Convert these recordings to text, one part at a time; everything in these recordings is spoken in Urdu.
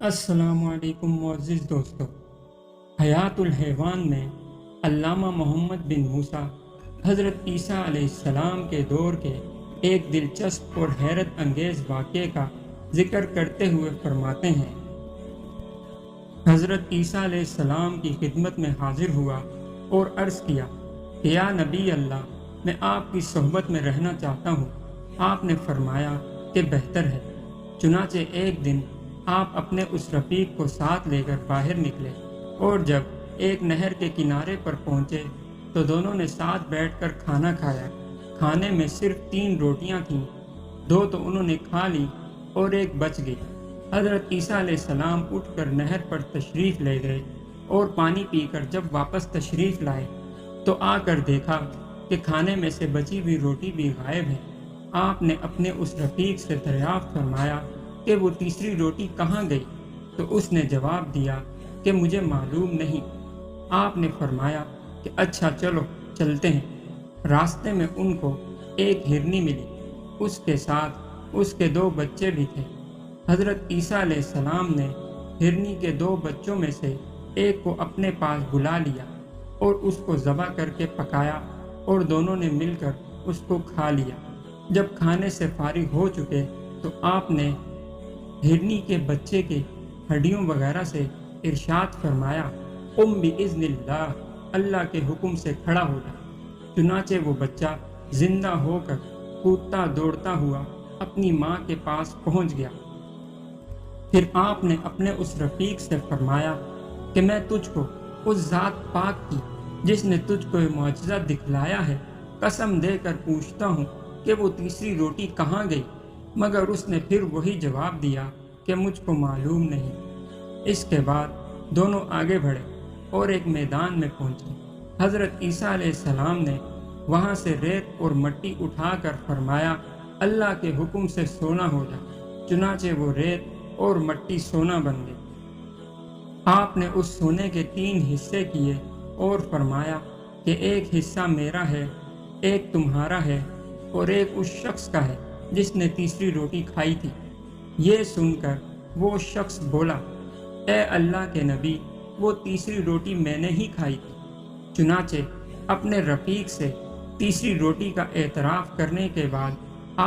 السلام علیکم معزز دوستو، حیات الحیوان میں علامہ محمد بن موسیٰ حضرت عیسیٰ علیہ السلام کے دور کے ایک دلچسپ اور حیرت انگیز واقعے کا ذکر کرتے ہوئے فرماتے ہیں، حضرت عیسیٰ علیہ السلام کی خدمت میں حاضر ہوا اور عرض کیا کہ یا نبی اللہ، میں آپ کی صحبت میں رہنا چاہتا ہوں۔ آپ نے فرمایا کہ بہتر ہے۔ چنانچہ ایک دن آپ اپنے اس رفیق کو ساتھ لے کر باہر نکلے اور جب ایک نہر کے کنارے پر پہنچے تو دونوں نے ساتھ بیٹھ کر کھانا کھایا۔ کھانے میں صرف 3 روٹیاں تھیں، 2 تو انہوں نے کھا لی اور ایک بچ گئی۔ حضرت عیسیٰ علیہ السلام اٹھ کر نہر پر تشریف لے گئے اور پانی پی کر جب واپس تشریف لائے تو آ کر دیکھا کہ کھانے میں سے بچی ہوئی روٹی بھی غائب ہے۔ آپ نے اپنے اس رفیق سے دریافت فرمایا کہ وہ تیسری روٹی کہاں گئی؟ تو اس نے جواب دیا کہ مجھے معلوم نہیں۔ آپ نے فرمایا کہ اچھا چلو چلتے ہیں۔ راستے میں ان کو ایک ہرنی ملی، اس کے ساتھ اس کے 2 بچے بھی تھے۔ حضرت عیسیٰ علیہ السلام نے ہرنی کے 2 بچوں میں سے ایک کو اپنے پاس بلا لیا اور اس کو ذبح کر کے پکایا اور دونوں نے مل کر اس کو کھا لیا۔ جب کھانے سے فارغ ہو چکے تو آپ نے ہرنی کے بچے کے ہڈیوں وغیرہ سے ارشاد فرمایا، قم بِإِذْنِ اللہ، اللہ کے حکم سے کھڑا ہو جا۔ چنانچہ وہ بچہ زندہ ہو کر کودتا دوڑتا ہوا اپنی ماں کے پاس پہنچ گیا۔ پھر آپ نے اپنے اس رفیق سے فرمایا کہ میں تجھ کو اس ذات پاک کی جس نے تجھ کو یہ معجزہ دکھلایا ہے قسم دے کر پوچھتا ہوں کہ وہ تیسری روٹی کہاں گئی؟ مگر اس نے پھر وہی جواب دیا کہ مجھ کو معلوم نہیں۔ اس کے بعد دونوں آگے بڑھے اور ایک میدان میں پہنچے۔ حضرت عیسیٰ علیہ السلام نے وہاں سے ریت اور مٹی اٹھا کر فرمایا، اللہ کے حکم سے سونا ہو جا۔ چنانچہ وہ ریت اور مٹی سونا بن گئی۔ آپ نے اس سونے کے 3 حصے کیے اور فرمایا کہ ایک حصہ میرا ہے، ایک تمہارا ہے اور ایک اس شخص کا ہے جس نے تیسری روٹی کھائی تھی۔ یہ سن کر وہ شخص بولا، اے اللہ کے نبی، وہ تیسری روٹی میں نے ہی کھائی تھی۔ چنانچہ اپنے رفیق سے تیسری روٹی کا اعتراف کرنے کے بعد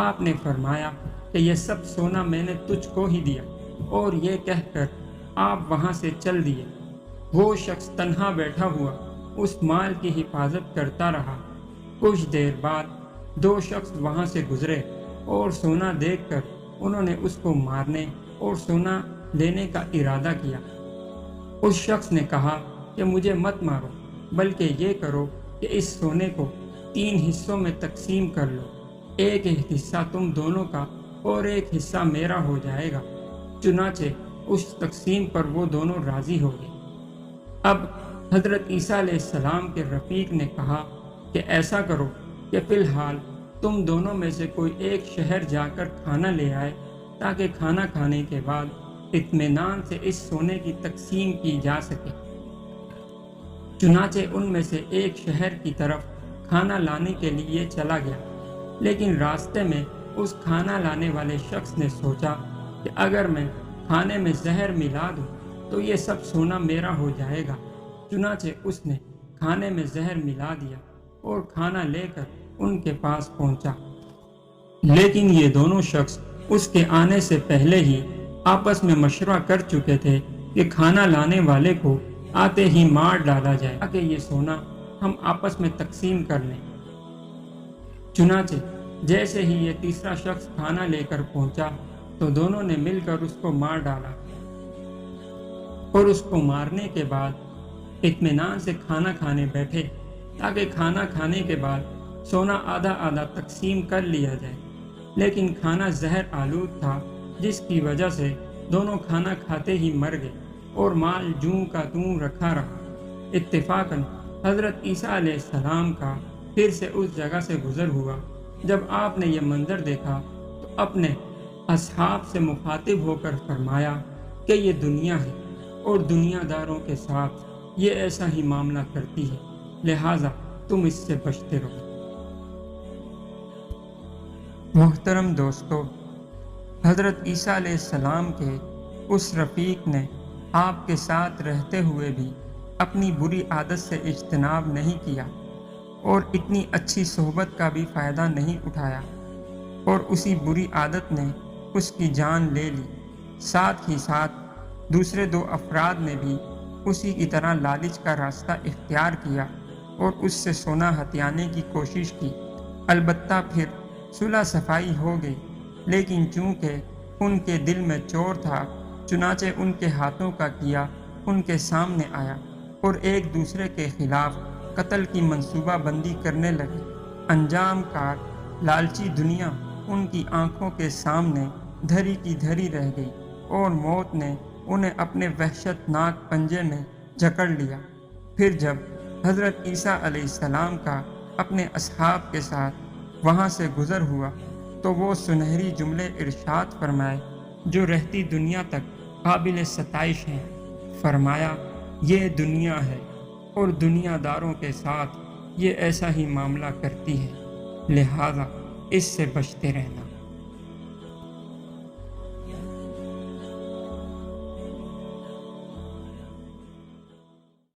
آپ نے فرمایا کہ یہ سب سونا میں نے تجھ کو ہی دیا، اور یہ کہہ کر آپ وہاں سے چل دیے۔ وہ شخص تنہا بیٹھا ہوا اس مال کی حفاظت کرتا رہا۔ کچھ دیر بعد 2 شخص وہاں سے گزرے اور سونا دیکھ کر انہوں نے اس کو مارنے اور سونا لینے کا ارادہ کیا۔ اس شخص نے کہا کہ مجھے مت مارو، بلکہ یہ کرو کہ اس سونے کو 3 حصوں میں تقسیم کر لو، ایک حصہ تم دونوں کا اور ایک حصہ میرا ہو جائے گا۔ چنانچہ اس تقسیم پر وہ دونوں راضی ہو گئے۔ اب حضرت عیسیٰ علیہ السلام کے رفیق نے کہا کہ ایسا کرو کہ فی الحال تم دونوں میں سے کوئی ایک شہر جا کر کھانا لے آئے تاکہ کھانا کھانے کے بعد اطمینان سے اس سونے کی تقسیم کی جا سکے۔ چنانچہ ان میں سے ایک شہر کی طرف کھانا لانے کے لیے چلا گیا، لیکن راستے میں اس کھانا لانے والے شخص نے سوچا کہ اگر میں کھانے میں زہر ملا دوں تو یہ سب سونا میرا ہو جائے گا۔ چنانچہ اس نے کھانے میں زہر ملا دیا اور کھانا لے کر ان کے پاس پہنچا، لیکن یہ دونوں شخص اس کے آنے سے پہلے ہی آپس میں مشورہ کر چکے تھے کہ کھانا لانے والے کو آتے ہی مار ڈالا جائے تاکہ یہ سونا ہم آپس میں تقسیم کر لیں۔ چنانچہ جیسے ہی یہ تیسرا شخص کھانا لے کر پہنچا تو دونوں نے مل کر اس کو مار ڈالا، اور اس کو مارنے کے بعد اطمینان سے کھانا کھانے بیٹھے تاکہ کھانا کھانے کے بعد سونا آدھا آدھا تقسیم کر لیا جائے۔ لیکن کھانا زہر آلود تھا، جس کی وجہ سے دونوں کھانا کھاتے ہی مر گئے اور مال جوں کا توں رکھا رہا۔ اتفاقاً حضرت عیسیٰ علیہ السلام کا پھر سے اس جگہ سے گزر ہوا۔ جب آپ نے یہ منظر دیکھا تو اپنے اصحاب سے مخاطب ہو کر فرمایا کہ یہ دنیا ہے اور دنیا داروں کے ساتھ یہ ایسا ہی معاملہ کرتی ہے، لہٰذا تم اس سے بچتے رہو۔ محترم دوستو، حضرت عیسیٰ علیہ السلام کے اس رفیق نے آپ کے ساتھ رہتے ہوئے بھی اپنی بری عادت سے اجتناب نہیں کیا اور اتنی اچھی صحبت کا بھی فائدہ نہیں اٹھایا، اور اسی بری عادت نے اس کی جان لے لی۔ ساتھ ہی ساتھ دوسرے 2 افراد نے بھی اسی کی طرح لالچ کا راستہ اختیار کیا اور اس سے سونا ہتھیانے کی کوشش کی۔ البتہ پھر صلح صفائی ہو گئی، لیکن چونکہ ان کے دل میں چور تھا، چنانچہ ان کے ہاتھوں کا کیا ان کے سامنے آیا اور ایک دوسرے کے خلاف قتل کی منصوبہ بندی کرنے لگے۔ انجام کار لالچی دنیا ان کی آنکھوں کے سامنے دھری کی دھری رہ گئی اور موت نے انہیں اپنے وحشت ناک پنجے میں جکڑ لیا۔ پھر جب حضرت عیسیٰ علیہ السلام کا اپنے اصحاب کے ساتھ وہاں سے گزر ہوا تو وہ سنہری جملے ارشاد فرمائے جو رہتی دنیا تک قابل ستائش ہیں۔ فرمایا، یہ دنیا ہے اور دنیا داروں کے ساتھ یہ ایسا ہی معاملہ کرتی ہے، لہذا اس سے بچتے رہنا۔